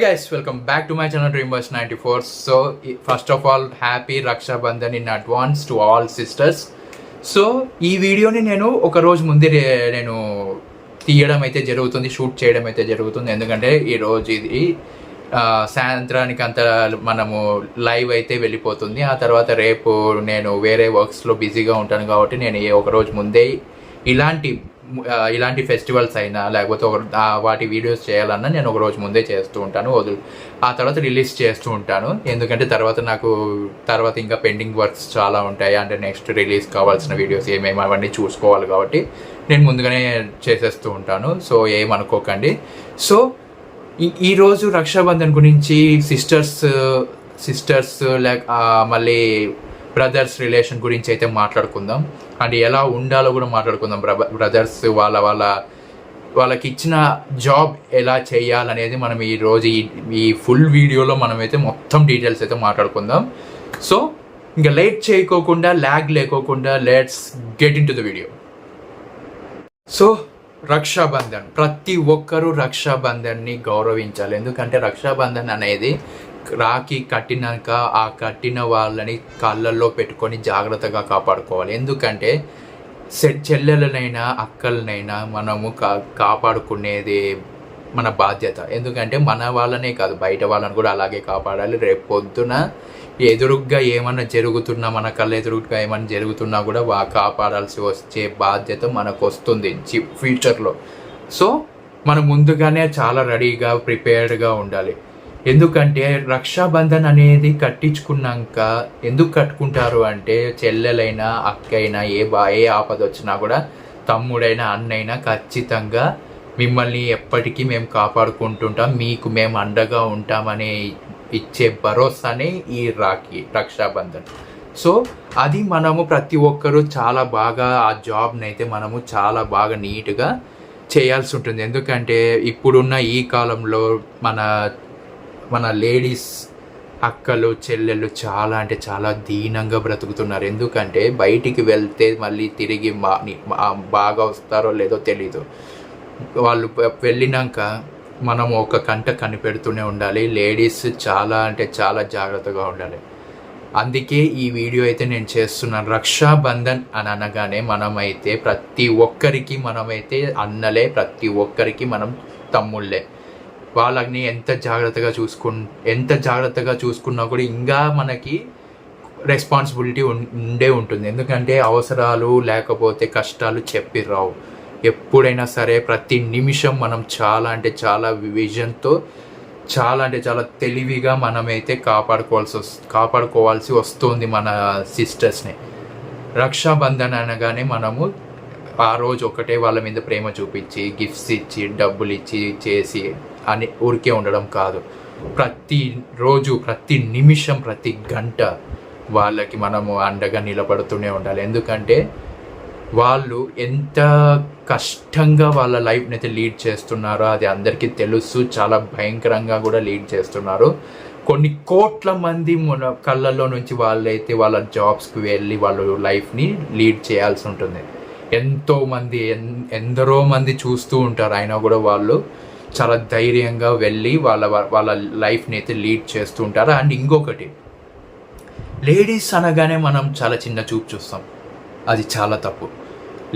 guys, welcome back to my channel Dreambus94. So first of all, happy Raksha Bandhan in advance to all sisters. So ఈ వీడియోని నేను ఒక రోజు ముందే నేను తీయడం అయితే జరుగుతుంది, షూట్ చేయడం అయితే జరుగుతుంది. ఎందుకంటే ఈరోజు ఇది సాయంత్రానికి అంత మనము లైవ్ అయితే వెళ్ళిపోతుంది. ఆ తర్వాత రేపు నేను వేరే వర్క్స్లో బిజీగా ఉంటాను కాబట్టి నేను ఒక రోజు ముందే ఇలాంటి ఫెస్టివల్స్ అయినా లేకపోతే వాటి వీడియోస్ చేయాలన్నా నేను ఒక రోజు ముందే చేస్తూ ఉంటాను, ఆ తర్వాత రిలీజ్ చేస్తూ ఉంటాను. ఎందుకంటే తర్వాత ఇంకా పెండింగ్ వర్క్స్ చాలా ఉంటాయి. అంటే నెక్స్ట్ రిలీజ్ కావాల్సిన వీడియోస్ ఏమేమి అవన్నీ చూసుకోవాలి కాబట్టి నేను ముందుగానే చేసేస్తూ ఉంటాను. సో ఏమనుకోకండి. సో ఈరోజు రక్షాబంధన్ గురించి సిస్టర్స్ మళ్ళీ బ్రదర్స్ రిలేషన్ గురించి అయితే మాట్లాడుకుందాం. అండ్ ఎలా ఉండాలో కూడా మాట్లాడుకుందాం. బ్రదర్స్ వాళ్ళకి ఇచ్చిన జాబ్ ఎలా చేయాలనేది మనం ఈరోజు ఈ ఫుల్ వీడియోలో మనమైతే మొత్తం డీటెయిల్స్ అయితే మాట్లాడుకుందాం. సో ఇంకా లేట్ చేయకోకుండా, ల్యాగ్ లేకోకుండా let's get into the video. So Rakshabandhan, ప్రతి ఒక్కరూ రక్షాబంధన్ని గౌరవించాలి. ఎందుకంటే రక్షాబంధన్ అనేది రాఖీ కట్టినాక ఆ కట్టిన వాళ్ళని కళ్ళల్లో పెట్టుకొని జాగ్రత్తగా కాపాడుకోవాలి. ఎందుకంటే చెల్లెలనైనా అక్కలనైనా మనము కాపాడుకునేది మన బాధ్యత. ఎందుకంటే మన వాళ్ళనే కాదు, బయట వాళ్ళని కూడా అలాగే కాపాడాలి. రేపు పొద్దున ఎదురుగ్గా ఏమన్నా జరుగుతున్నా, మన కళ్ళ ఎదురుగ్గా ఏమన్నా జరుగుతున్నా కూడా కాపాడాల్సి వచ్చే బాధ్యత మనకు వస్తుంది ఫ్యూచర్లో. సో మనం ముందుగానే చాలా రెడీగా ప్రిపేర్డ్గా ఉండాలి. ఎందుకంటే రక్షాబంధన్ అనేది కట్టించుకున్నాక ఎందుకు కట్టుకుంటారు అంటే చెల్లెలైనా అక్కైనా ఏ ఆపద వచ్చినా కూడా తమ్ముడైనా అన్నైనా ఖచ్చితంగా మిమ్మల్ని ఎప్పటికీ మేము కాపాడుకుంటుంటాం, మీకు మేము అండగా ఉంటామని ఇచ్చే భరోసానే ఈ రక్షాబంధన్. సో అది మనము ప్రతి ఒక్కరూ చాలా బాగా ఆ జాబ్ని అయితే మనము చాలా బాగా నీట్గా చేయాల్సి ఉంటుంది. ఎందుకంటే ఇప్పుడున్న ఈ కాలంలో మన లేడీస్ అక్కలు చెల్లెళ్ళు చాలా అంటే చాలా దీనంగా బ్రతుకుతున్నారు. ఎందుకంటే బయటికి వెళ్తే మళ్ళీ తిరిగి బాగా వస్తారో లేదో తెలీదు. వాళ్ళు వెళ్ళినాక మనం ఒక కంట కనిపెడుతూనే ఉండాలి. లేడీస్ చాలా అంటే చాలా జాగ్రత్తగా ఉండాలి. అందుకే ఈ వీడియో అయితే నేను చేస్తున్నాను. రక్షాబంధన్ అని అనగానే మనమైతే ప్రతి ఒక్కరికి మనమైతే అన్నలే, ప్రతి ఒక్కరికి మనం తమ్ముళ్ళే. వాళ్ళని ఎంత జాగ్రత్తగా చూసుకున్నా కూడా ఇంకా మనకి రెస్పాన్సిబిలిటీ ఉంటుంది. ఎందుకంటే అవసరాలు లేకపోతే కష్టాలు చెప్పి రావు. ఎప్పుడైనా సరే ప్రతి నిమిషం మనం చాలా అంటే చాలా విజన్తో, చాలా అంటే చాలా తెలివిగా మనమైతే కాపాడుకోవాల్సి వస్తుంది మన సిస్టర్స్ని. రక్షాబంధన్ అనగానే మనము ఆ రోజు ఒకటే వాళ్ళ మీద ప్రేమ చూపించి గిఫ్ట్స్ ఇచ్చి డబ్బులు ఇచ్చి చేసి అని ఊరికే ఉండడం కాదు. ప్రతిరోజు, ప్రతి నిమిషం, ప్రతి గంట వాళ్ళకి మనము అండగా నిలబడుతూనే ఉండాలి. ఎందుకంటే వాళ్ళు ఎంత కష్టంగా వాళ్ళ లైఫ్ని అయితే లీడ్ చేస్తున్నారో అది అందరికీ తెలుసు. చాలా భయంకరంగా కూడా లీడ్ చేస్తున్నారు. కొన్ని కోట్ల మంది మన కళ్ళల్లో నుంచి వాళ్ళైతే వాళ్ళ జాబ్స్కి వెళ్ళి వాళ్ళ లైఫ్ని లీడ్ చేయాల్సి ఉంటుంది. ఎందరో మంది చూస్తూ ఉంటారు, అయినా కూడా వాళ్ళు చాలా ధైర్యంగా వెళ్ళి వాళ్ళ లైఫ్ని అయితే లీడ్ చేస్తూ ఉంటారు. అండ్ ఇంకొకటి, లేడీస్ అనగానే మనం చాలా చిన్న చూపు చూస్తాం, అది చాలా తప్పు.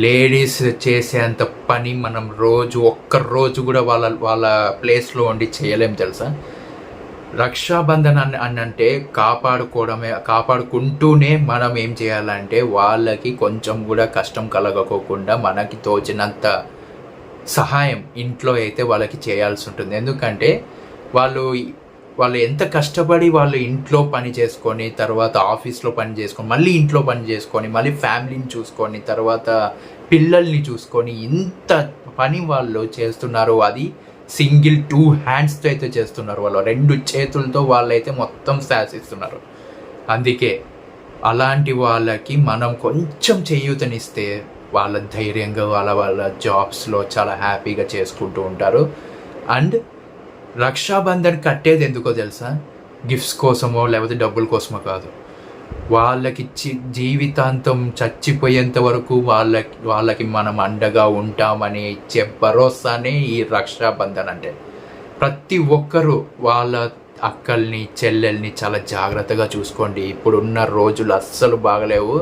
లేడీస్ చేసేంత పని మనం ఒక్క రోజు కూడా వాళ్ళ ప్లేస్లో ఉండి చేయలేం, తెలుసా. రక్షాబంధన్ అంటే కాపాడుకుంటూనే మనం ఏం చేయాలంటే వాళ్ళకి కొంచెం కూడా కష్టం కలగకోకుండా మనకి తోచినంత సహాయం ఇంట్లో అయితే వాళ్ళకి చేయాల్సి ఉంటుంది. ఎందుకంటే వాళ్ళు ఎంత కష్టపడి వాళ్ళు ఇంట్లో పని చేసుకొని, తర్వాత ఆఫీస్లో పని చేసుకొని, మళ్ళీ ఇంట్లో పని చేసుకొని, మళ్ళీ ఫ్యామిలీని చూసుకొని, తర్వాత పిల్లల్ని చూసుకొని ఇంత పని వాళ్ళు చేస్తున్నారు. అది సింగిల్ 2 హ్యాండ్స్తో అయితే చేస్తున్నారు. వాళ్ళు 2 చేతులతో వాళ్ళైతే మొత్తం శాసిస్తున్నారు. అందుకే అలాంటి వాళ్ళకి మనం కొంచెం చేయూతనిస్తే వాళ్ళ ధైర్యంగా వాళ్ళ జాబ్స్లో చాలా హ్యాపీగా చేసుకుంటూ ఉంటారు. అండ్ రక్షాబంధన్ కట్టేది ఎందుకో తెలుసా, గిఫ్ట్స్ కోసమో లేకపోతే డబ్బుల కోసమో కాదు. వాళ్ళకి జీవితాంతం చచ్చిపోయేంత వరకు వాళ్ళకి మనం అండగా ఉంటామని ఇచ్చే భరోసానే ఈ రక్షాబంధన్ అంటే. ప్రతి ఒక్కరూ వాళ్ళ అక్కల్ని చెల్లెల్ని చాలా జాగ్రత్తగా చూసుకోండి. ఇప్పుడున్న రోజులు అస్సలు బాగలేవు.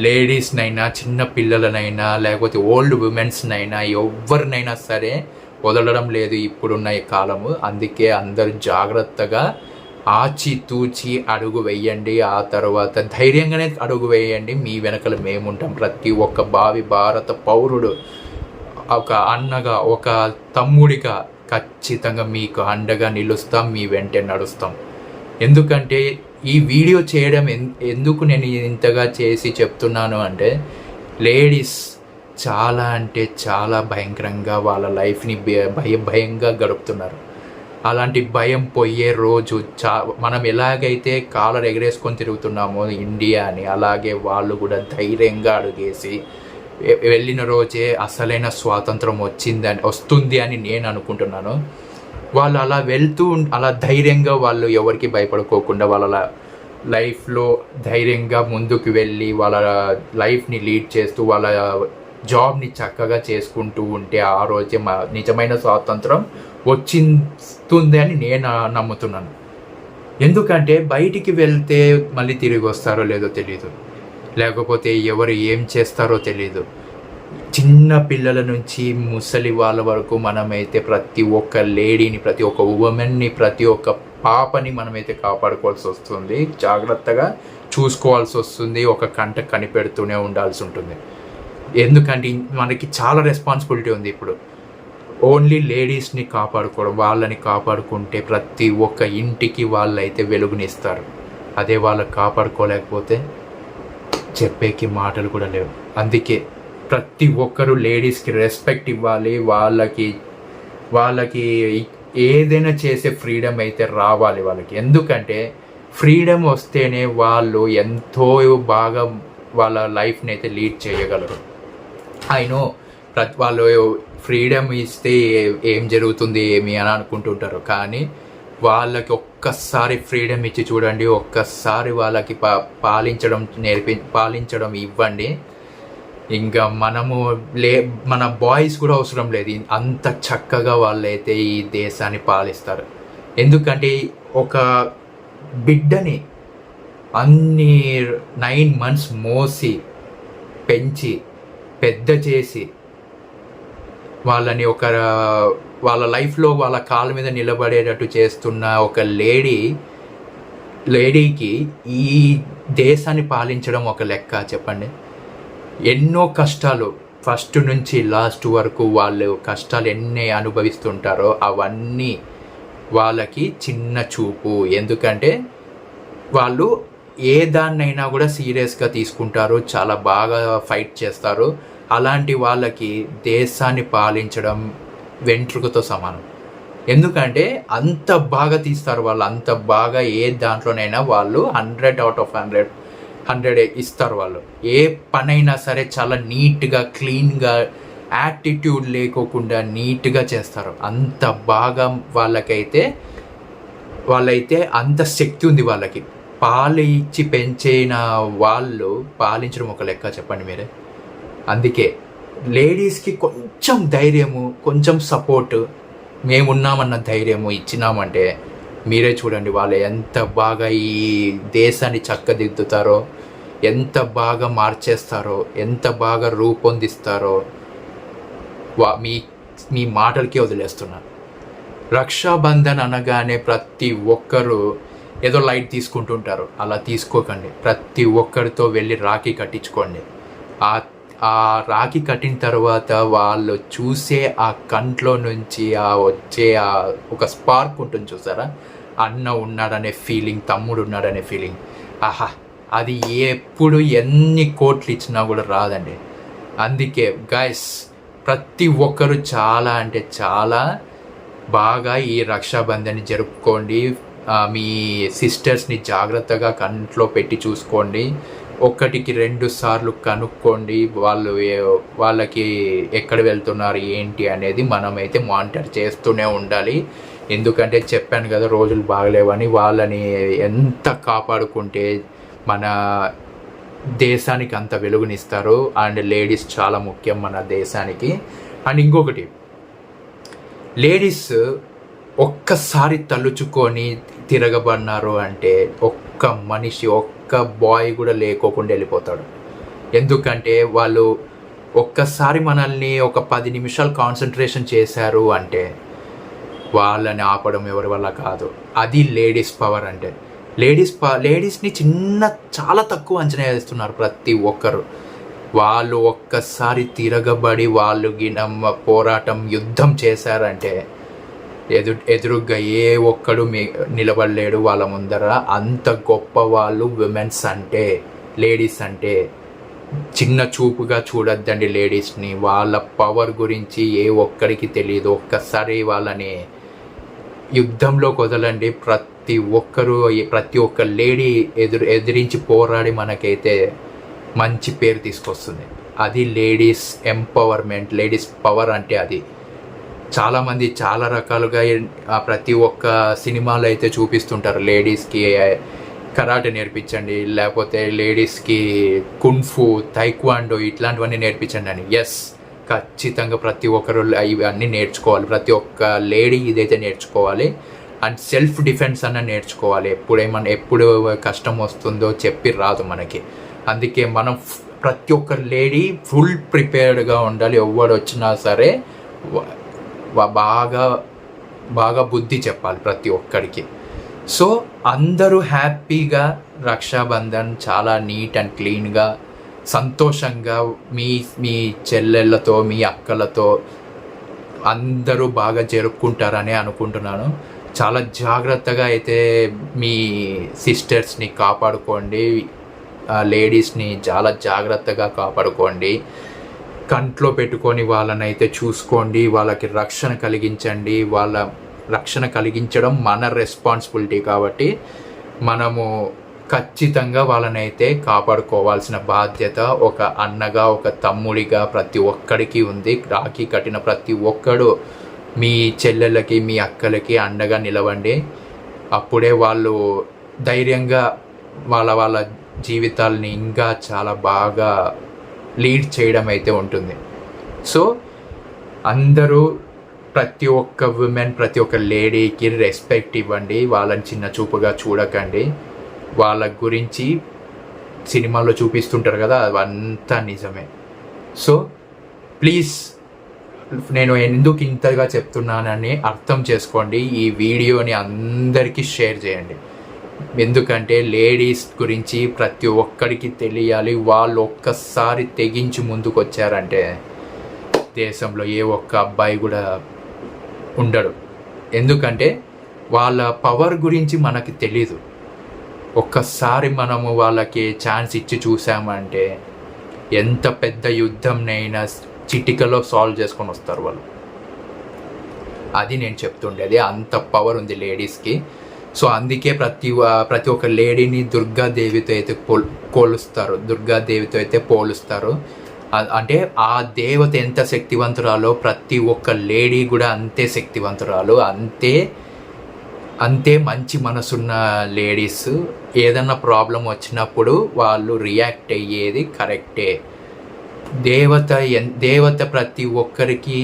లేడీస్నైనా, చిన్న పిల్లలనైనా, లేకపోతే ఓల్డ్ ఉమెన్స్నైనా, ఎవరినైనా సరే వదలడం లేదు ఇప్పుడున్న ఈ కాలము. అందుకే అందరూ జాగ్రత్తగా ఆచితూచి అడుగు వేయండి. ఆ తర్వాత ధైర్యంగానే అడుగు వేయండి. మీ వెనకలు మేముంటాం. ప్రతి ఒక్క భారత పౌరుడు ఒక అన్నగా, ఒక తమ్ముడిగా ఖచ్చితంగా మీకు అండగా నిలుస్తాం, మీ వెంటే నడుస్తాం. ఎందుకంటే ఈ వీడియో చేయడం ఎందుకు నేను ఇంతగా చేసి చెప్తున్నాను అంటే, లేడీస్ చాలా అంటే చాలా భయంకరంగా వాళ్ళ లైఫ్ని భయంగా గడుపుతున్నారు. అలాంటి భయం పోయే రోజు మనం ఎలాగైతే కాలర్ ఎగరేసుకొని తిరుగుతున్నామో ఇండియా అని, అలాగే వాళ్ళు కూడా ధైర్యంగా అడుగేసి వెళ్ళిన రోజే అసలైన స్వాతంత్రం వస్తుంది అని నేను అనుకుంటున్నాను. వాళ్ళు అలా వెళ్తూ అలా ధైర్యంగా వాళ్ళు ఎవరికి భయపడుకోకుండా వాళ్ళ లైఫ్లో ధైర్యంగా ముందుకు వెళ్ళి వాళ్ళ లైఫ్ని లీడ్ చేస్తూ వాళ్ళ జాబ్ని చక్కగా చేసుకుంటూ ఉంటే ఆ రోజే నిజమైన స్వాతంత్రం వచ్చింది అని నేను నమ్ముతున్నాను. ఎందుకంటే బయటికి వెళ్తే మళ్ళీ తిరిగి వస్తారో లేదో తెలీదు, లేకపోతే ఎవరు ఏం చేస్తారో తెలీదు. చిన్న పిల్లల నుంచి ముసలి వాళ్ళ వరకు మనమైతే ప్రతి ఒక్క లేడీని, ప్రతి ఒక్క ఉమెన్ని, ప్రతి ఒక్క పాపని మనమైతే కాపాడుకోవాల్సి వస్తుంది, జాగ్రత్తగా చూసుకోవాల్సి వస్తుంది, ఒక కంట కనిపెడుతూనే ఉండాల్సి ఉంటుంది. ఎందుకంటే మనకి చాలా రెస్పాన్సిబిలిటీ ఉంది. ఇప్పుడు ఓన్లీ లేడీస్ని కాపాడుకోవడం, వాళ్ళని కాపాడుకుంటే ప్రతి ఒక్క ఇంటికి వాళ్ళైతే వెలుగునిస్తారు. అదే వాళ్ళని కాపాడుకోలేకపోతే చెప్పేకి మాటలు కూడా లేవు. అందుకే ప్రతి ఒక్కరూ లేడీస్కి రెస్పెక్ట్ ఇవ్వాలి. వాళ్ళకి ఏదైనా చేసే ఫ్రీడమ్ అయితే రావాలి వాళ్ళకి. ఎందుకంటే ఫ్రీడమ్ వస్తేనే వాళ్ళు ఎంతో బాగా వాళ్ళ లైఫ్ని అయితే లీడ్ చేయగలరు. అయినో వాళ్ళు ఫ్రీడమ్ ఇస్తే ఏం జరుగుతుంది ఏమి అని అనుకుంటుంటారు, కానీ వాళ్ళకి ఒక్కసారి ఫ్రీడమ్ ఇచ్చి చూడండి, ఒక్కసారి వాళ్ళకి పాలించడం ఇవ్వండి. ఇంకా మన బాయ్స్ కూడా అవసరం లేదు, అంత చక్కగా వాళ్ళైతే ఈ దేశాన్ని పాలిస్తారు. ఎందుకంటే ఒక బిడ్డని అన్ని 9 months మోసి పెంచి పెద్ద చేసి వాళ్ళని వాళ్ళ లైఫ్లో వాళ్ళ కాళ్ళ మీద నిలబడేటట్టు చేస్తున్న ఒక లేడీకి ఈ దేశాన్ని పాలించడం ఒక లెక్క చెప్పండి. ఎన్నో కష్టాలు ఫస్ట్ నుంచి లాస్ట్ వరకు వాళ్ళు కష్టాలు ఎన్ని అనుభవిస్తుంటారో అవన్నీ వాళ్ళకి చిన్న చూపు. ఎందుకంటే వాళ్ళు ఏ దాన్నైనా కూడా సీరియస్గా తీసుకుంటారు, చాలా బాగా ఫైట్ చేస్తారు. అలాంటి వాళ్ళకి దేశాన్ని పాలించడం వెంట్రుకతో సమానం. ఎందుకంటే అంత బాగా తీస్తారు వాళ్ళు, అంత బాగా ఏ దాంట్లోనైనా వాళ్ళు 100 out of 100 ఇస్తారు. వాళ్ళు ఏ పనైనా సరే చాలా నీట్గా, క్లీన్గా, యాటిట్యూడ్ లేకోకుండా నీట్గా చేస్తారు. అంత బాగా వాళ్ళైతే అంత శక్తి ఉంది వాళ్ళకి. పాలు ఇచ్చి పెంచిన వాళ్ళు పాలించడం ఒక లెక్క చెప్పండి మీరే. అందుకే లేడీస్కి కొంచెం ధైర్యము, కొంచెం సపోర్టు, మేమున్నామన్న ధైర్యము ఇచ్చినామంటే మీరే చూడండి వాళ్ళు ఎంత బాగా ఈ దేశాన్ని చక్కదిద్దుతారో, ఎంత బాగా మార్చేస్తారో, ఎంత బాగా రూపొందిస్తారో మీ మాటలకే వదిలేస్తున్నాను. రక్షాబంధన్ అనగానే ప్రతి ఒక్కరూ ఏదో లైట్ తీసుకుంటుంటారు, అలా తీసుకోకండి. ప్రతి ఒక్కరితో వెళ్ళి రాఖీ కట్టించుకోండి. ఆ రాఖీ కట్టిన తర్వాత వాళ్ళు చూసే ఆ కంట్లో నుంచి వచ్చే ఒక స్పార్క్ ఉంటుంది చూసారా, అన్న ఉన్నాడనే ఫీలింగ్, తమ్ముడు ఉన్నాడనే ఫీలింగ్, ఆహా, అది ఎప్పుడు ఎన్ని కోట్లు ఇచ్చినా కూడా రాదండి. అందుకే గైస్ ప్రతి ఒక్కరు చాలా అంటే చాలా బాగా ఈ రక్షాబంధన్ని జరుపుకోండి. మీ సిస్టర్స్ని జాగ్రత్తగా కంట్లో పెట్టి చూసుకోండి. 1-2 సార్లు కనుక్కోండి వాళ్ళకి ఎక్కడ వెళ్తున్నారు ఏంటి అనేది మనమైతే మానిటర్ చేస్తూనే ఉండాలి. ఎందుకంటే చెప్పాను కదా రోజులు బాగలేవని. వాళ్ళని ఎంత కాపాడుకుంటే మన దేశానికి అంత వెలుగునిస్తారు. అండ్ లేడీస్ చాలా ముఖ్యం మన దేశానికి. అండ్ ఇంకొకటి, లేడీస్ ఒక్కసారి తలుచుకొని తిరగబడినారు అంటే ఒక్క మనిషి, ఒక్క బాయ్ కూడా లేకోకుండా వెళ్ళిపోతాడు. ఎందుకంటే వాళ్ళు ఒక్కసారి మనల్ని ఒక 10 నిమిషాలు కాన్సన్ట్రేషన్ చేశారు అంటే వాళ్ళని ఆపడం ఎవరి వల్ల కాదు. అది లేడీస్ పవర్ అంటే. లేడీస్ని చాలా తక్కువ అంచనా వేస్తున్నారు ప్రతి ఒక్కరు. వాళ్ళు ఒక్కసారి తిరగబడి వాళ్ళు పోరాటం, యుద్ధం చేశారంటే ఎదురుగ్గా ఏ ఒక్కడు నిలబడలేడు వాళ్ళ ముందర. అంత గొప్ప వాళ్ళు విమెన్స్ అంటే, లేడీస్ అంటే. చిన్న చూపుగా చూడొద్దండి లేడీస్ని. వాళ్ళ పవర్ గురించి ఏ ఒక్కడికి తెలియదు. ఒక్కసారి వాళ్ళని యుద్ధంలోకి వదలండి. ప్రతి ఒక్క లేడీ ఎదిరించి పోరాడి మనకైతే మంచి పేరు తీసుకొస్తుంది. అది లేడీస్ ఎంపవర్మెంట్, లేడీస్ పవర్ అంటే అది. చాలామంది చాలా రకాలుగా ప్రతి ఒక్క సినిమాలో అయితే చూపిస్తుంటారు, లేడీస్కి కరాటే నేర్పించండి, లేకపోతే లేడీస్కి కున్ఫు, తైక్వాండో ఇట్లాంటివన్నీ నేర్పించండి అని. ఎస్, ఖచ్చితంగా ప్రతి ఒక్కరు ఇవన్నీ నేర్చుకోవాలి. ప్రతి ఒక్క లేడీ ఇదైతే నేర్చుకోవాలి. అండ్ సెల్ఫ్ డిఫెన్స్ అన్న నేర్చుకోవాలి. ఎప్పుడు కష్టం వస్తుందో చెప్పి రాదు మనకి. అందుకే మనం ప్రతి ఒక్క లేడీ ఫుల్ ప్రిపేర్డ్గా ఉండాలి. ఎవడు వచ్చినా సరే బాగా బుద్ధి చెప్పాలి ప్రతి ఒక్కడికి. సో అందరూ హ్యాపీగా రక్షాబంధన్ చాలా నీట్ అండ్ క్లీన్గా, సంతోషంగా మీ చెల్లెళ్ళతో, మీ అక్కలతో అందరూ బాగా జరుపుకుంటారని అనుకుంటున్నాను. చాలా జాగ్రత్తగా అయితే మీ సిస్టర్స్ని కాపాడుకోండి, లేడీస్ని చాలా జాగ్రత్తగా కాపాడుకోండి. కంట్లో పెట్టుకొని వాళ్ళని అయితే చూసుకోండి. వాళ్ళకి రక్షణ కలిగించండి. వాళ్ళ రక్షణ కలిగించడం మన రెస్పాన్సిబిలిటీ కాబట్టి మనము ఖచ్చితంగా వాళ్ళనైతే కాపాడుకోవాల్సిన బాధ్యత ఒక అన్నగా, ఒక తమ్ముడిగా ప్రతి ఒక్కడికి ఉంది. రాఖీ కట్టిన ప్రతి ఒక్కడు మీ చెల్లెళ్ళకి, మీ అక్కలకి అండగా నిలవండి. అప్పుడే వాళ్ళు ధైర్యంగా వాళ్ళ జీవితాలని ఇంకా చాలా బాగా లీడ్ చేయడం అయితే ఉంటుంది. సో అందరూ ప్రతి ఒక్క విమెన్, ప్రతి ఒక్క లేడీకి రెస్పెక్ట్ ఇవ్వండి. వాళ్ళని చిన్న చూపుగా చూడకండి. వాళ్ళ గురించి సినిమాల్లో చూపిస్తుంటారు కదా, అవంతా నిజమే. సో ప్లీజ్, నేను ఎందుకు ఇంతగా చెప్తున్నానని అర్థం చేసుకోండి. ఈ వీడియోని అందరికీ షేర్ చేయండి. ఎందుకంటే లేడీస్ గురించి ప్రతి ఒక్కడికి తెలియాలి. వాళ్ళు ఒక్కసారి తెగించి ముందుకు వచ్చారంటే దేశంలో ఏ ఒక్క అబ్బాయి కూడా ఉండడు. ఎందుకంటే వాళ్ళ పవర్ గురించి మనకి తెలీదు. ఒక్కసారి మనము వాళ్ళకి ఛాన్స్ ఇచ్చి చూసామంటే ఎంత పెద్ద యుద్ధంనైనా చిటికలో సాల్వ్ చేసుకొని వస్తారు వాళ్ళు. అది నేను చెప్తుండేది. అంత పవర్ ఉంది లేడీస్కి. సో అందుకే ప్రతి ఒక్క లేడీని దుర్గాదేవితో అయితే పోలుస్తారు. అంటే ఆ దేవత ఎంత శక్తివంతురాలో ప్రతి ఒక్క లేడీ కూడా అంతే శక్తివంతురాలు, అంతే మంచి మనసున్న లేడీస్. ఏదన్నా ప్రాబ్లం వచ్చినప్పుడు వాళ్ళు రియాక్ట్ అయ్యేది కరెక్టే. దేవత ప్రతి ఒక్కరికి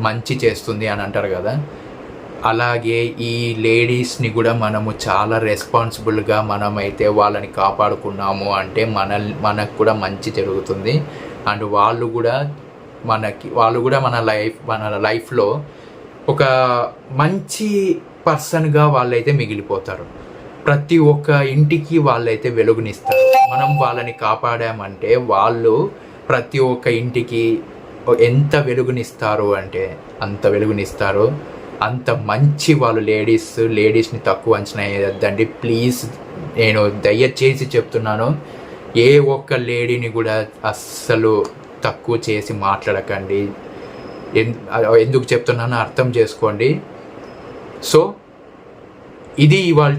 మంచి చేస్తుంది అని అంటారు కదా, అలాగే ఈ లేడీస్ని కూడా మనము చాలా రెస్పాన్సిబుల్గా మనమైతే వాళ్ళని కాపాడుకున్నాము అంటే మనకు కూడా మంచి జరుగుతుంది. అండ్ వాళ్ళు కూడా మన లైఫ్లో ఒక మంచి పర్సన్గా వాళ్ళైతే మిగిలిపోతారు. ప్రతి ఒక్క ఇంటికి వాళ్ళైతే వెలుగునిస్తారు. మనం వాళ్ళని కాపాడామంటే వాళ్ళు ప్రతి ఒక్క ఇంటికి ఎంత వెలుగునిస్తారు అంటే అంత వెలుగునిస్తారు. అంత మంచి వాళ్ళు లేడీస్ని తక్కువ అంచనా వేయద్దండి ప్లీజ్. నేను దయచేసి చెప్తున్నాను, ఏ ఒక్క లేడీని కూడా అస్సలు తక్కువ చేసి మాట్లాడకండి. ఎందుకు చెప్తున్నానో అర్థం చేసుకోండి. సో ఇది ఇవాళ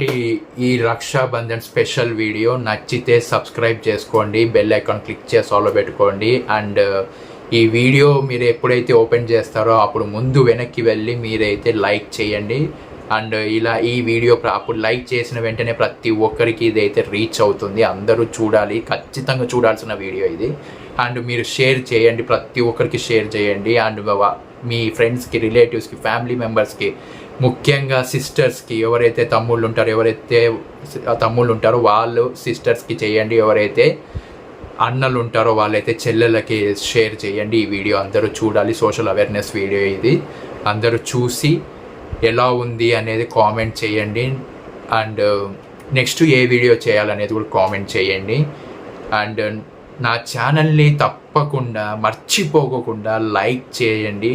ఈ రక్షాబంధన్ స్పెషల్ వీడియో. నచ్చితే సబ్స్క్రైబ్ చేసుకోండి, బెల్ ఐకాన్ క్లిక్ చేసి ఆల్లో పెట్టుకోండి. అండ్ ఈ వీడియో మీరు ఎప్పుడైతే ఓపెన్ చేస్తారో అప్పుడు ముందు వెనక్కి వెళ్ళి మీరైతే లైక్ చేయండి. అండ్ ఇలా ఈ వీడియో అప్పుడు లైక్ చేసిన వెంటనే ప్రతి ఒక్కరికి ఇదైతే రీచ్ అవుతుంది. అందరూ చూడాలి, ఖచ్చితంగా చూడాల్సిన వీడియో ఇది. అండ్ మీరు షేర్ చేయండి, ప్రతి ఒక్కరికి షేర్ చేయండి. అండ్ మీ ఫ్రెండ్స్కి, రిలేటివ్స్కి, ఫ్యామిలీ మెంబర్స్కి ముఖ్యంగా సిస్టర్స్కి, ఎవరైతే తమ్ముళ్ళు ఉంటారో వాళ్ళు సిస్టర్స్కి చేయండి, ఎవరైతే అన్నలు ఉంటారో వాళ్ళైతే చెల్లెలకి షేర్ చేయండి. ఈ వీడియో అందరూ చూడాలి, సోషల్ అవేర్నెస్ వీడియో ఇది. అందరూ చూసి ఎలా ఉంది అనేది కామెంట్ చేయండి. అండ్ నెక్స్ట్ ఏ వీడియో చేయాలనేది కూడా కామెంట్ చేయండి. అండ్ నా ఛానల్ని తప్పకుండా మర్చిపోకుండా లైక్ చేయండి,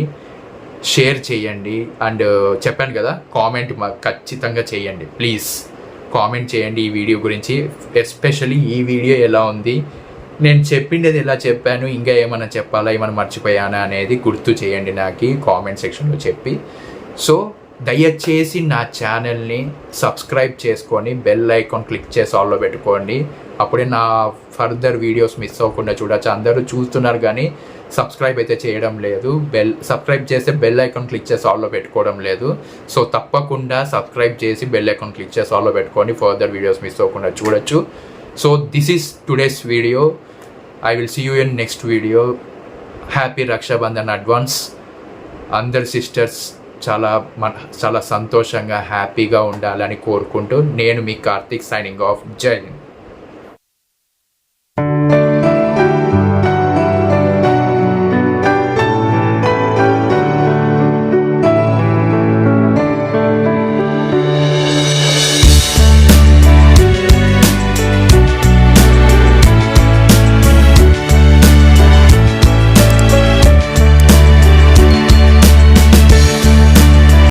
షేర్ చేయండి. అండ్ చెప్పాను కదా, కామెంట్ ఖచ్చితంగా చేయండి. ప్లీజ్ కామెంట్ చేయండి ఈ వీడియో గురించి. ఎస్పెషల్లీ ఈ వీడియో ఎలా ఉంది, నేను చెప్పిండేది ఎలా చెప్పాను, ఇంకా ఏమైనా చెప్పాలా, ఏమైనా మర్చిపోయానా అనేది గుర్తు చేయండి నాకు కామెంట్ సెక్షన్లో చెప్పి. సో దయచేసి నా ఛానల్ని సబ్స్క్రైబ్ చేసుకొని బెల్ ఐకాన్ క్లిక్ చేసి ఆల్లో పెట్టుకోండి. అప్పుడే నా ఫర్దర్ వీడియోస్ మిస్ అవ్వకుండా చూడొచ్చు. అందరూ చూస్తున్నారు కానీ సబ్స్క్రైబ్ అయితే చేయడం లేదు. సబ్స్క్రైబ్ చేస్తే బెల్ ఐకాన్ క్లిక్ చేసి ఆల్లో పెట్టుకోవడం లేదు. సో తప్పకుండా సబ్స్క్రైబ్ చేసి బెల్ ఐకాన్ క్లిక్ చేసి ఆల్లో పెట్టుకొని ఫర్దర్ వీడియోస్ మిస్ అవ్వకుండా చూడొచ్చు. So this is today's video. I will see you in next video. Happy Rakshabandhan advance. అందరి సిస్టర్స్ చాలా సంతోషంగా హ్యాపీగా ఉండాలని కోరుకుంటూ నేను మీ కార్తీక్ సైనింగ్ ఆఫ్. జై హింద్.